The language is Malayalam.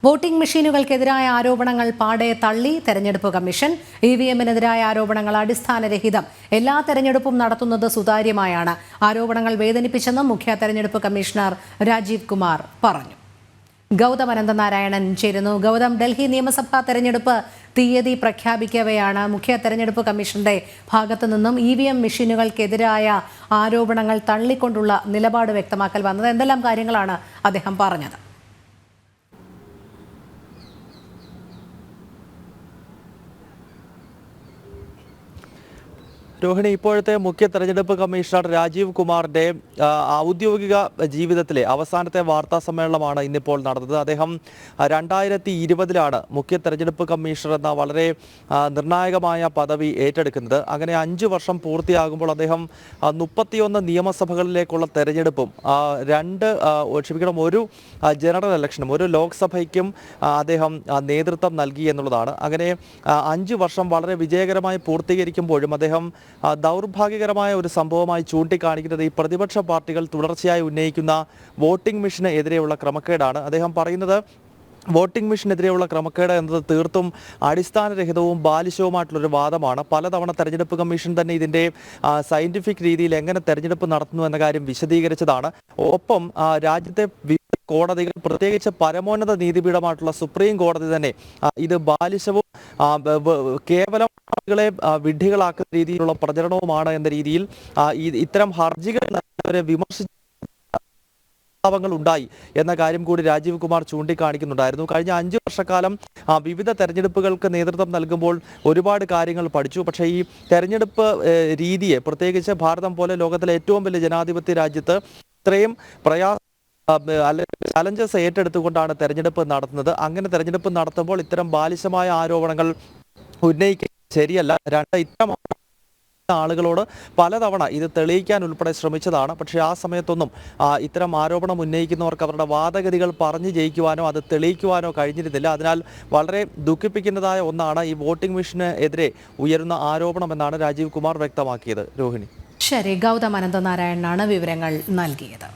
വോട്ടിംഗ് മെഷീനുകൾക്കെതിരായ ആരോപണങ്ങൾ പാടെ തള്ളി തെരഞ്ഞെടുപ്പ് കമ്മീഷൻ. ഇവിഎമ്മിനെതിരായ ആരോപണങ്ങൾ അടിസ്ഥാനരഹിതം. എല്ലാ തെരഞ്ഞെടുപ്പും നടത്തുന്നത് സുതാര്യമായാണ്. ആരോപണങ്ങൾ വേദനിപ്പിച്ചെന്നും മുഖ്യ തെരഞ്ഞെടുപ്പ് കമ്മീഷണർ രാജീവ് കുമാർ പറഞ്ഞു. ഗൗതം അനന്തനാരായണൻ ചേരുന്നു. ഗൗതം, ഡൽഹി നിയമസഭാ തെരഞ്ഞെടുപ്പ് തീയതി പ്രഖ്യാപിക്കവെയാണ് മുഖ്യ തെരഞ്ഞെടുപ്പ് കമ്മീഷന്റെ ഭാഗത്തു നിന്നും ഇവിഎം മെഷീനുകൾക്കെതിരായ ആരോപണങ്ങൾ തള്ളിക്കൊണ്ടുള്ള നിലപാട് വ്യക്തമാക്കൽ വന്നത്. എന്തെല്ലാം കാര്യങ്ങളാണ് അദ്ദേഹം പറഞ്ഞത്? രോഹിണി, ഇപ്പോഴത്തെ മുഖ്യ തെരഞ്ഞെടുപ്പ് കമ്മീഷണർ രാജീവ് കുമാറിന്റെ ഔദ്യോഗിക ജീവിതത്തിലെ അവസാനത്തെ വാർത്താ സമ്മേളനമാണ് ഇന്നിപ്പോൾ നടന്നത്. അദ്ദേഹം 2020 മുഖ്യ തെരഞ്ഞെടുപ്പ് കമ്മീഷണർ എന്ന വളരെ നിർണായകമായ പദവി ഏറ്റെടുക്കുന്നത്. അങ്ങനെ 5 വർഷം പൂർത്തിയാകുമ്പോൾ അദ്ദേഹം 31 നിയമസഭകളിലേക്കുള്ള തെരഞ്ഞെടുപ്പും ഒരു ജനറൽ ഇലക്ഷനും ഒരു ലോക്സഭയ്ക്കും അദ്ദേഹം നേതൃത്വം നൽകി എന്നുള്ളതാണ്. അങ്ങനെ 5 വർഷം വളരെ വിജയകരമായി പൂർത്തീകരിക്കുമ്പോഴും അദ്ദേഹം ദൗർഭാഗ്യകരമായ ഒരു സംഭവമായി ചൂണ്ടിക്കാണിക്കുന്നത് ഈ പ്രതിപക്ഷ പാർട്ടികൾ തുടർച്ചയായി ഉന്നയിക്കുന്ന വോട്ടിംഗ് മെഷീന് എതിരെയുള്ള ക്രമക്കേടാണ്. അദ്ദേഹം പറയുന്നത് വോട്ടിംഗ് മെഷീനെതിരെയുള്ള ക്രമക്കേട് എന്നത് തീർത്തും അടിസ്ഥാനരഹിതവും ബാലിശവുമായിട്ടുള്ളൊരു വാദമാണ്. പലതവണ തെരഞ്ഞെടുപ്പ് കമ്മീഷൻ തന്നെ ഇതിൻ്റെ സയന്റിഫിക് രീതിയിൽ എങ്ങനെ തെരഞ്ഞെടുപ്പ് നടത്തുന്നു എന്ന കാര്യം വിശദീകരിച്ചതാണ്. ഒപ്പം രാജ്യത്തെ കോടതികൾ, പ്രത്യേകിച്ച് പരമോന്നത നീതിപീഠമായിട്ടുള്ള സുപ്രീം കോടതി തന്നെ ഇത് ബാലിശവും കേവലം ആളുകളെ വിഡ്ഢികളാക്കുന്ന രീതിയിലുള്ള പ്രചരണവുമാണ് എന്ന രീതിയിൽ ഇത്തരം ഹർജികൾ നൽകുന്നവരെ വിമർശിച്ച ഉണ്ടായി എന്ന കാര്യം കൂടി രാജീവ് കുമാർ ചൂണ്ടിക്കാണിക്കുന്നുണ്ടായിരുന്നു. കഴിഞ്ഞ 5 വർഷക്കാലം വിവിധ തെരഞ്ഞെടുപ്പുകൾക്ക് നേതൃത്വം നൽകുമ്പോൾ ഒരുപാട് കാര്യങ്ങൾ പഠിച്ചു. പക്ഷേ ഈ തെരഞ്ഞെടുപ്പ് രീതിയെ, പ്രത്യേകിച്ച് ഭാരതം പോലെ ലോകത്തിലെ ഏറ്റവും വലിയ ജനാധിപത്യ രാജ്യത്ത് ഇത്രയും ചലഞ്ചസ് ഏറ്റെടുത്തുകൊണ്ടാണ് തെരഞ്ഞെടുപ്പ് നടത്തുന്നത്. അങ്ങനെ തെരഞ്ഞെടുപ്പ് നടത്തുമ്പോൾ ഇത്തരം ബാലിശമായ ആരോപണങ്ങൾ ഉന്നയിക്കാൻ ശരിയല്ല. ഇത്തരം ആളുകളോട് പലതവണ ഇത് തെളിയിക്കാൻ ഉൾപ്പെടെ ശ്രമിച്ചതാണ്. പക്ഷേ ആ സമയത്തൊന്നും ഇത്തരം ആരോപണം ഉന്നയിക്കുന്നവർക്ക് അവരുടെ വാദഗതികൾ പറഞ്ഞു ജയിക്കുവാനോ അത് തെളിയിക്കുവാനോ കഴിഞ്ഞിരുന്നില്ല. അതിനാൽ വളരെ ദുഃഖിപ്പിക്കുന്നതായ ഒന്നാണ് ഈ വോട്ടിംഗ് മെഷീന് എതിരെ ഉയരുന്ന ആരോപണം എന്നാണ് രാജീവ് കുമാർ വ്യക്തമാക്കിയത്. രോഹിണി. ശരി, ഗൗതം അനന്തനാരായണനാണ് വിവരങ്ങൾ നൽകിയത്.